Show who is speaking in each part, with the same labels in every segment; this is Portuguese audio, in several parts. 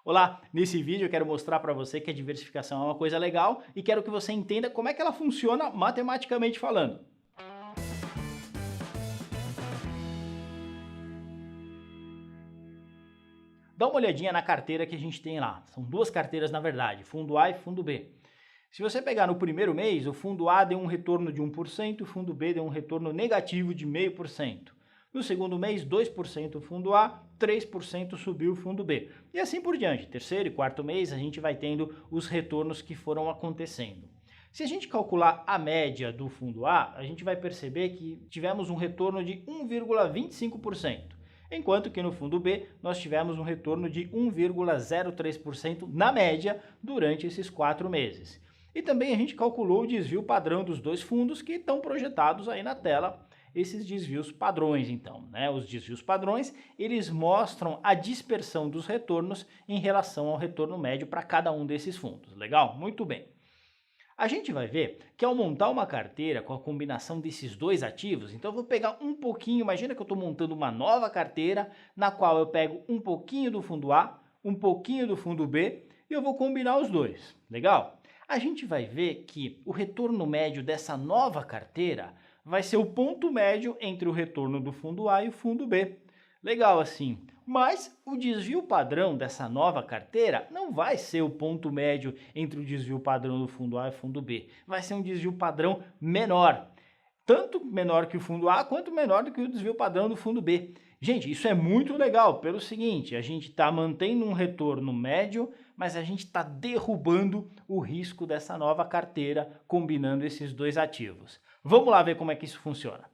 Speaker 1: Olá, nesse vídeo eu quero mostrar para você que a diversificação é uma coisa legal e quero que você entenda como é que ela funciona matematicamente falando. Dá uma olhadinha na carteira que a gente tem lá. São duas carteiras na verdade, fundo A e fundo B. Se você pegar no primeiro mês, o fundo A deu um retorno de 1%, o fundo B deu um retorno negativo de 0,5%. No segundo mês, 2% o fundo A, 3% subiu o fundo B. E assim por diante. Terceiro e quarto mês, a gente vai tendo os retornos que foram acontecendo. Se a gente calcular a média do fundo A, a gente vai perceber que tivemos um retorno de 1,25%. Enquanto que no fundo B nós tivemos um retorno de 1,03% na média durante esses 4 meses. E também a gente calculou o desvio padrão dos dois fundos que estão projetados aí na tela, esses desvios padrões então, né? Os desvios padrões, eles mostram a dispersão dos retornos em relação ao retorno médio para cada um desses fundos. Legal? Muito bem. A gente vai ver que ao montar uma carteira com a combinação desses dois ativos, então eu vou pegar um pouquinho, imagina que eu estou montando uma nova carteira, na qual eu pego um pouquinho do fundo A, um pouquinho do fundo B, e eu vou combinar os dois, legal? A gente vai ver que o retorno médio dessa nova carteira vai ser o ponto médio entre o retorno do fundo A e o fundo B. Legal assim, mas o desvio padrão dessa nova carteira não vai ser o ponto médio entre o desvio padrão do fundo A e o fundo B. Vai ser um desvio padrão menor. Tanto menor que o fundo A, quanto menor do que o desvio padrão do fundo B. Gente, isso é muito legal pelo seguinte, a gente está mantendo um retorno médio, mas a gente está derrubando o risco dessa nova carteira, combinando esses dois ativos. Vamos lá ver como é que isso funciona.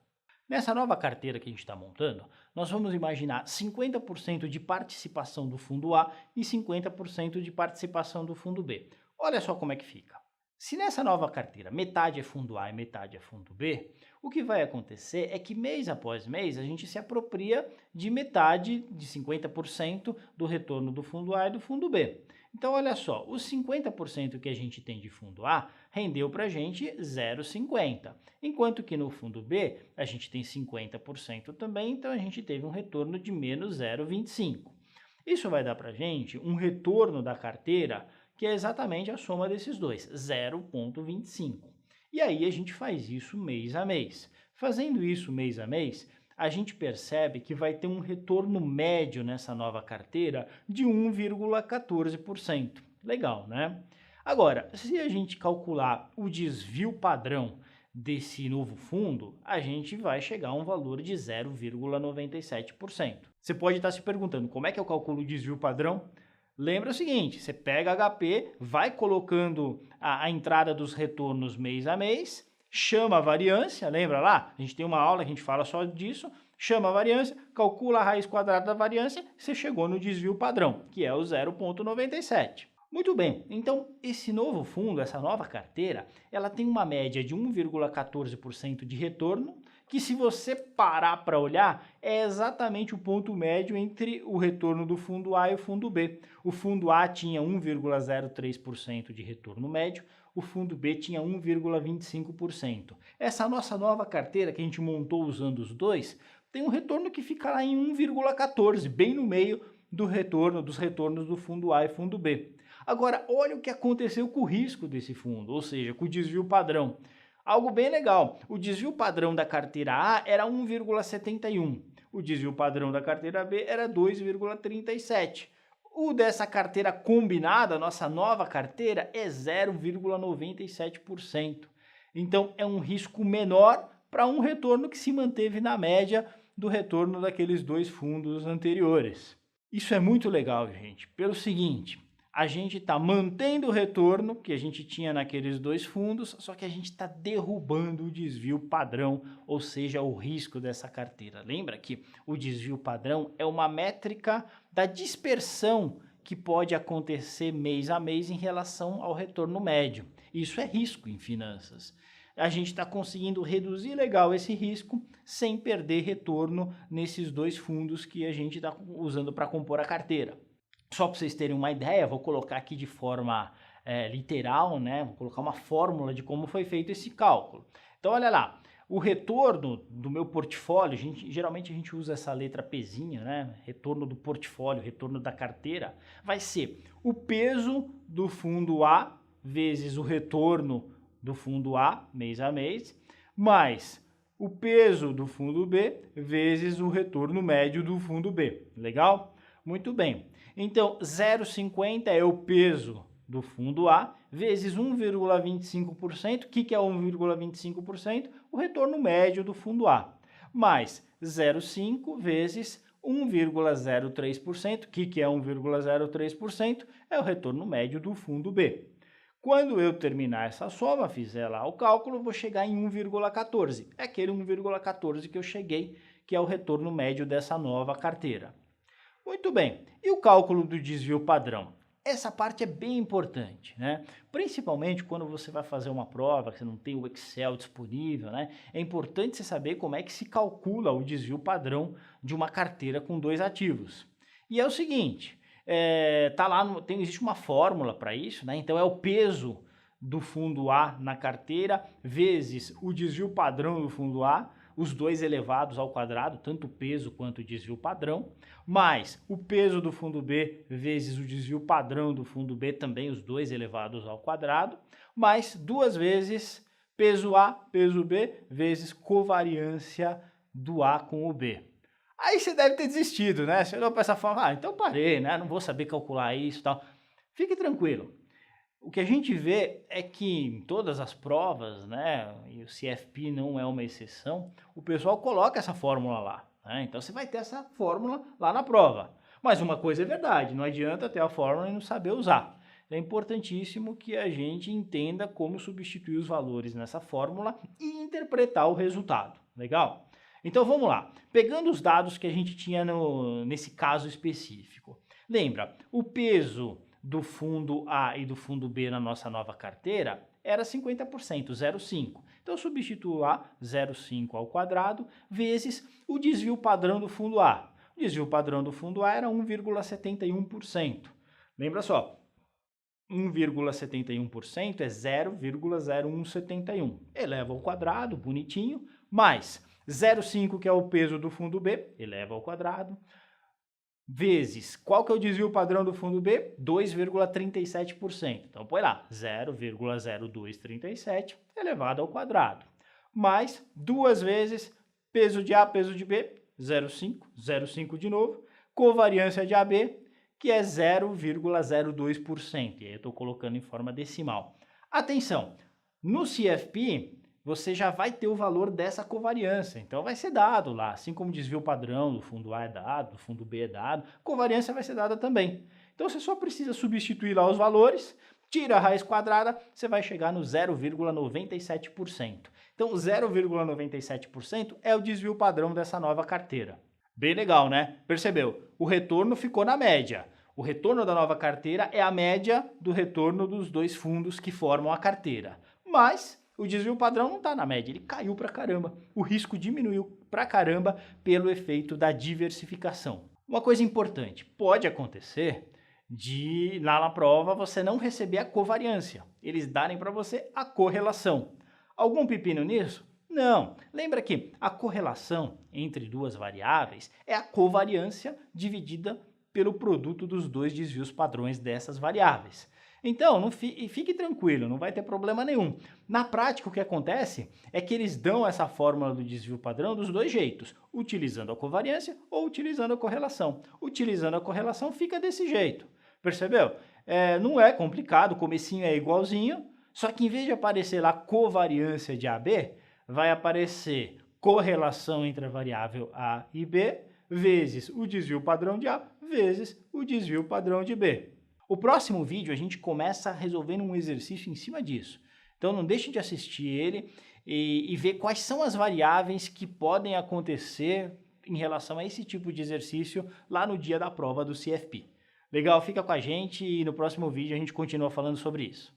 Speaker 1: Nessa nova carteira que a gente está montando, nós vamos imaginar 50% de participação do fundo A e 50% de participação do fundo B. Olha só como é que fica. Se nessa nova carteira metade é fundo A e metade é fundo B, o que vai acontecer é que mês após mês a gente se apropria de metade, de 50% do retorno do fundo A e do fundo B. Então olha só, os 50% que a gente tem de fundo A rendeu para a gente 0,50, enquanto que no fundo B a gente tem 50% também, então a gente teve um retorno de menos 0,25. Isso vai dar para a gente um retorno da carteira que é exatamente a soma desses dois, 0,25. E aí a gente faz isso mês a mês. Fazendo isso mês a mês, a gente percebe que vai ter um retorno médio nessa nova carteira de 1,14%. Legal, né? Agora, se a gente calcular o desvio padrão desse novo fundo, a gente vai chegar a um valor de 0,97%. Você pode estar se perguntando, como é que eu calculo o desvio padrão? Lembra o seguinte, você pega HP, vai colocando a entrada dos retornos mês a mês, chama a variância, lembra lá? A gente tem uma aula que a gente fala só disso, chama a variância, calcula a raiz quadrada da variância, você chegou no desvio padrão, que é o 0,97. Muito bem, então esse novo fundo, essa nova carteira, ela tem uma média de 1,14% de retorno, que se você parar para olhar, é exatamente o ponto médio entre o retorno do fundo A e o fundo B. O fundo A tinha 1,03% de retorno médio, o fundo B tinha 1,25%. Essa nossa nova carteira que a gente montou usando os dois, tem um retorno que fica lá em 1,14, bem no meio dos retornos do fundo A e fundo B. Agora, olha o que aconteceu com o risco desse fundo, ou seja, com o desvio padrão. Algo bem legal, o desvio padrão da carteira A era 1,71, o desvio padrão da carteira B era 2,37. O dessa carteira combinada, nossa nova carteira, é 0,97%. Então é um risco menor para um retorno que se manteve na média do retorno daqueles dois fundos anteriores. Isso é muito legal, gente, pelo seguinte, a gente está mantendo o retorno que a gente tinha naqueles dois fundos, só que a gente está derrubando o desvio padrão, ou seja, o risco dessa carteira. Lembra que o desvio padrão é uma métrica da dispersão que pode acontecer mês a mês em relação ao retorno médio. Isso é risco em finanças. A gente está conseguindo reduzir legal esse risco sem perder retorno nesses dois fundos que a gente está usando para compor a carteira. Só para vocês terem uma ideia, vou colocar aqui de forma literal, né? Vou colocar uma fórmula de como foi feito esse cálculo. Então olha lá, o retorno do meu portfólio, geralmente a gente usa essa letra Pzinha, né? Retorno do portfólio, retorno da carteira, vai ser o peso do fundo A vezes o retorno do fundo A, mês a mês, mais o peso do fundo B vezes o retorno médio do fundo B. Legal? Muito bem. Então, 0,50 é o peso do fundo A, vezes 1,25%. O que é 1,25%? O retorno médio do fundo A. Mais 0,5 vezes 1,03%. O que é 1,03%? É o retorno médio do fundo B. Quando eu terminar essa soma, fizer lá o cálculo, eu vou chegar em 1,14. É aquele 1,14 que eu cheguei, que é o retorno médio dessa nova carteira. Muito bem. E o cálculo do desvio padrão? Essa parte é bem importante, né? Principalmente quando você vai fazer uma prova, que você não tem o Excel disponível, né? É importante você saber como é que se calcula o desvio padrão de uma carteira com 2 ativos. E é o seguinte, tá lá, existe uma fórmula para isso, né? Então é o peso do fundo A na carteira vezes o desvio padrão do fundo A, os dois elevados ao quadrado, tanto o peso quanto o desvio padrão, mais o peso do fundo B vezes o desvio padrão do fundo B, também os dois elevados ao quadrado, mais 2 vezes peso A, peso B, vezes covariância do A com o B. Aí você deve ter desistido, né? Você olhou para essa forma, então parei, né? Não vou saber calcular isso e tal. Fique tranquilo. O que a gente vê é que em todas as provas, né, e o CFP não é uma exceção, o pessoal coloca essa fórmula lá, né? Então você vai ter essa fórmula lá na prova. Mas uma coisa é verdade, não adianta ter a fórmula e não saber usar. É importantíssimo que a gente entenda como substituir os valores nessa fórmula e interpretar o resultado. Legal? Então vamos lá. Pegando os dados que a gente tinha nesse caso específico. Lembra, o peso do fundo A e do fundo B na nossa nova carteira era 50%, 0,5. Então, eu substituo lá 0,5 ao quadrado vezes o desvio padrão do fundo A. O desvio padrão do fundo A era 1,71%. Lembra só, 1,71% é 0,0171. Eleva ao quadrado, bonitinho, mais 0,5 que é o peso do fundo B, eleva ao quadrado, vezes, qual que é o desvio padrão do fundo B? 2,37%. Então, põe lá, 0,0237 elevado ao quadrado. Mais 2 vezes peso de A, peso de B, 0,5, 0,5 de novo. Covariância de AB, que é 0,02%. E aí eu estou colocando em forma decimal. Atenção, no CFP, você já vai ter o valor dessa covariância, então vai ser dado lá, assim como o desvio padrão do fundo A é dado, do fundo B é dado, covariância vai ser dada também. Então você só precisa substituir lá os valores, tira a raiz quadrada, você vai chegar no 0,97%. Então 0,97% é o desvio padrão dessa nova carteira. Bem legal, né? Percebeu? O retorno ficou na média. O retorno da nova carteira é a média do retorno dos dois fundos que formam a carteira. Mas o desvio padrão não está na média, ele caiu pra caramba. O risco diminuiu pra caramba pelo efeito da diversificação. Uma coisa importante, pode acontecer de lá na prova você não receber a covariância, eles darem para você a correlação. Algum pepino nisso? Não. Lembra que a correlação entre duas variáveis é a covariância dividida pelo produto dos dois desvios padrões dessas variáveis. Então, fique tranquilo, não vai ter problema nenhum. Na prática, o que acontece é que eles dão essa fórmula do desvio padrão dos dois jeitos, utilizando a covariância ou utilizando a correlação. Utilizando a correlação fica desse jeito, percebeu? Não é complicado, o comecinho é igualzinho, só que em vez de aparecer lá covariância de AB, vai aparecer correlação entre a variável A e B, vezes o desvio padrão de A, vezes o desvio padrão de B. O próximo vídeo a gente começa resolvendo um exercício em cima disso. Então não deixe de assistir ele e ver quais são as variáveis que podem acontecer em relação a esse tipo de exercício lá no dia da prova do CFP. Legal? Fica com a gente e no próximo vídeo a gente continua falando sobre isso.